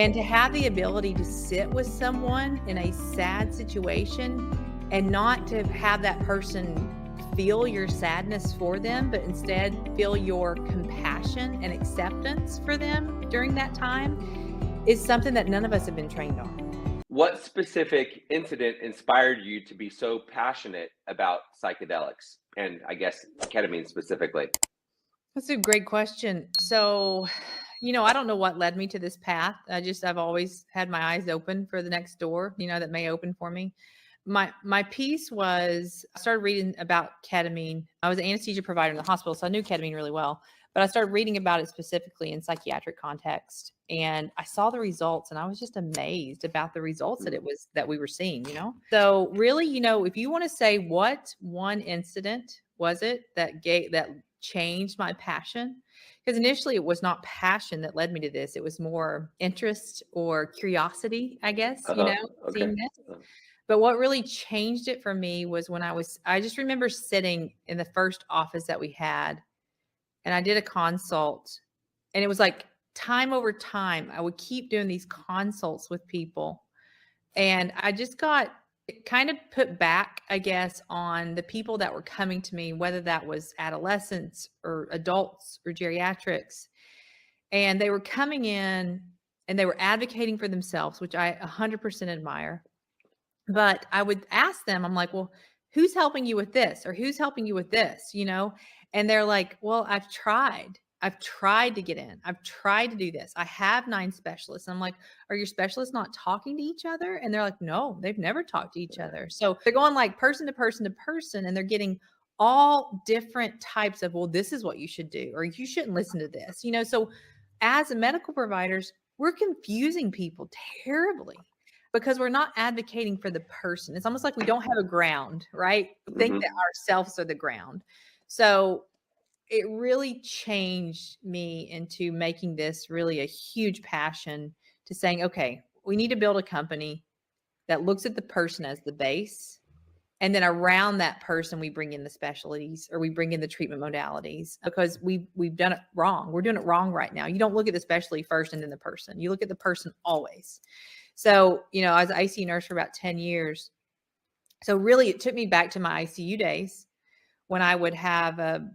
And to have the ability to sit with someone in a sad situation and not to have that person feel your sadness for them, but instead feel your compassion and acceptance for them during that time is something that none of us have been trained on. What specific incident inspired you to be so passionate about psychedelics and I guess ketamine specifically? That's a great question. So, I don't know what led me to this path. I've always had my eyes open for the next door, that may open for me. My piece was I started reading about ketamine. I was an anesthesia provider in the hospital, so I knew ketamine really well. But I started reading about it specifically in psychiatric context, and I saw the results, and I was just amazed about the results that we were seeing. So really, if you want to say what one incident was it that changed my passion, because initially it was not passion that led me to this. It was more interest or curiosity, I guess, Uh-huh. seeing Okay. this. Uh, But what really changed it for me was when I just remember sitting in the first office that we had, and I did a consult, and it was like time over time, I would keep doing these consults with people. And I just got kind of put back, I guess, on the people that were coming to me, whether that was adolescents or adults or geriatrics. And they were coming in and they were advocating for themselves, which I 100% admire. But I would ask them, I'm like, "Well, who's helping you with this? Or who's helping you with this?" And they're like, "Well, I've tried. I've tried to get in. I've tried to do this. I have 9 specialists." I'm like, "Are your specialists not talking to each other?" And they're like, "No, they've never talked to each other." So they're going like person to person to person, and they're getting all different types of, "Well, this is what you should do," or "You shouldn't listen to this." So as a medical providers, we're confusing people terribly because we're not advocating for the person. It's almost like we don't have a ground, right? We think that mhm. ourselves are the ground. So it really changed me into making this really a huge passion to saying, okay, we need to build a company that looks at the person as the base. And then around that person, we bring in the specialties or we bring in the treatment modalities because we've done it wrong. We're doing it wrong right now. You don't look at the specialty first and then the person. You look at the person always. So, I was an ICU nurse for about 10 years. So really it took me back to my ICU days when I would have a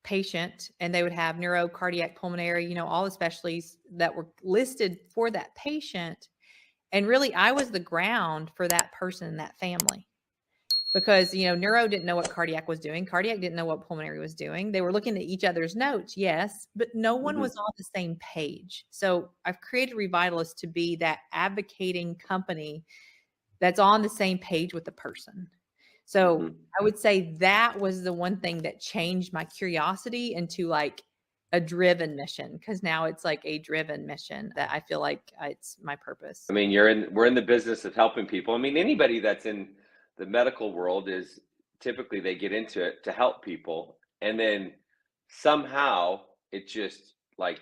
patient and they would have neuro, cardiac, pulmonary, all the specialties that were listed for that patient. And really I was the ground for that person and that family. Because, neuro didn't know what cardiac was doing. Cardiac didn't know what pulmonary was doing. They were looking at each other's notes, yes, but no one Mhm. was on the same page. So I've created Revitalist to be that advocating company that's on the same page with the person. So Mhm. I would say that was the one thing that changed my curiosity into like a driven mission, because now it's like a driven mission that I feel like it's my purpose. I mean, we're in the business of helping people. I mean, anybody that's in the medical world is typically they get into it to help people, and then somehow it just like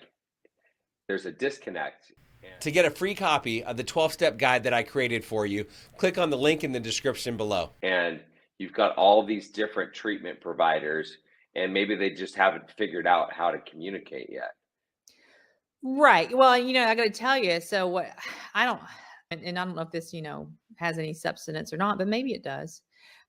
there's a disconnect. To get a free copy of the 12-step guide that I created for you, click on the link in the description below. And you've got all these different treatment providers, and maybe they just haven't figured out how to communicate yet. Right. Well, I got to tell you. So what I don't, and I don't know if this, has any substance or not, but maybe it does.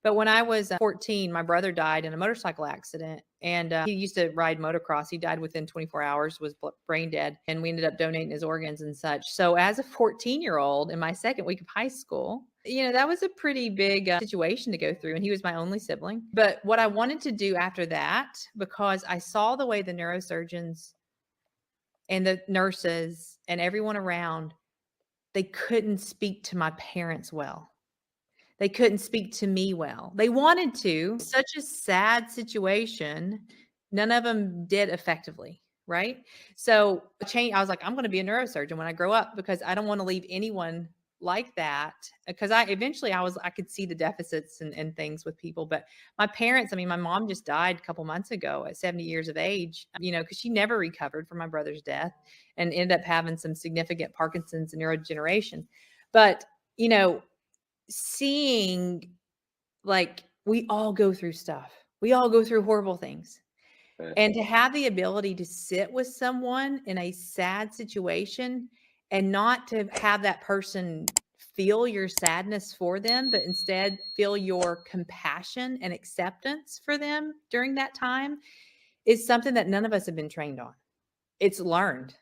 But when I was 14, my brother died in a motorcycle accident, and he used to ride motocross. He died within 24 hours, was brain dead, and we ended up donating his organs and such. So as a 14-year-old in my second week of high school, that was a pretty big situation to go through. And he was my only sibling. But what I wanted to do after that, because I saw the way the neurosurgeons and the nurses and everyone around, they couldn't speak to my parents well. They couldn't speak to me well. They wanted to. Such a sad situation. None of them did effectively, right? So I was like, I'm going to be a neurosurgeon when I grow up because I don't want to leave anyone like that. Because I could see the deficits and things with people. But my parents, my mom just died a couple months ago at 70 years of age, because she never recovered from my brother's death and ended up having some significant Parkinson's and neurodegeneration. But, you know, seeing like we all go through stuff. We all go through horrible things. Uh, And to have the ability to sit with someone in a sad situation and not to have that person feel your sadness for them, but instead feel your compassion and acceptance for them during that time is something that none of us have been trained on. It's learned.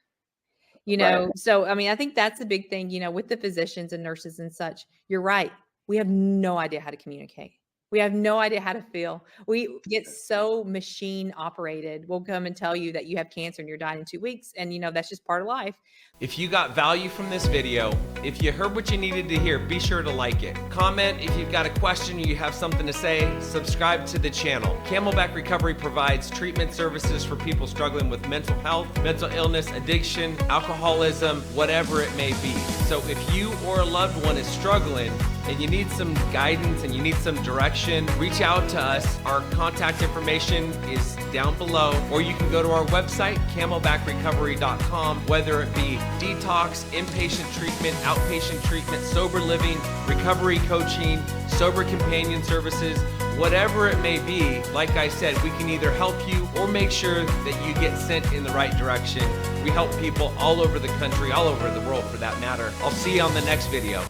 Right. So I mean, I think that's the big thing, with the physicians and nurses and such. You're right. We have no idea how to communicate. We have no idea how to feel. We get so machine operated. We'll come and tell you that you have cancer and you're dying in 2 weeks. And that's just part of life. If you got value from this video, if you heard what you needed to hear, be sure to like it. Comment if you've got a question or you have something to say. Subscribe to the channel. Camelback Recovery provides treatment services for people struggling with mental health, mental illness, addiction, alcoholism, whatever it may be. So if you or a loved one is struggling and you need some guidance and you need some direction, reach out to us. Our contact information is down below, or you can go to our website, camelbackrecovery.com, whether it be detox, inpatient treatment, outpatient treatment, sober living, recovery coaching, sober companion services, whatever it may be. Like I said, we can either help you or make sure that you get sent in the right direction. We help people all over the country, all over the world for that matter. I'll see you on the next video.